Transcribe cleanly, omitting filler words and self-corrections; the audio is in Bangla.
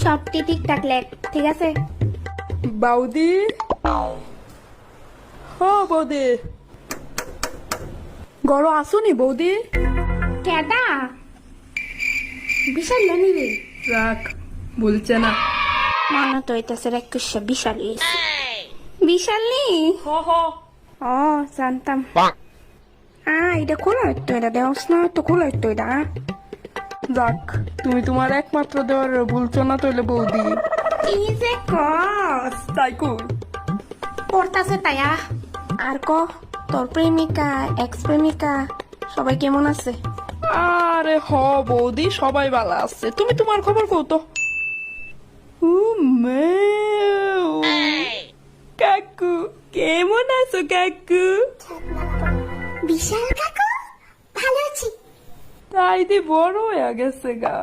সবটি ঠিকঠাক লেখ, ঠিক আছে? বৌদি, ও বৌদি, গরো আসুনি বৌদি? কেডা? বিশাল লেনি রে। রাখ, বলছে না। মনে তো হইতেছে রেকুশা বিশাল হইছে। বিশাল নি? হ হ। ও জানতাম। এটা খোলা হইতো, এটা দেওস না তো খোলা হইতো এটা। যাক, তুমি তোমার একমাত্র দেওয়ার ভুলছো না তইলে বৌদি। কি যে কস? তাই কই? পড়তাছে তাইয়া। আর ক, তোর প্রেমিকা, এক্স প্রেমিকা সবাই কেমন আছে? আরে হ বৌদি, সবাই ভালো আছে। তুমি তোমার খবর কও তো। কাকু, কেমন আছো কাকু? বিশাল কাকু ভালো আছি। তাই দি বড় হয়ে গেছে গা।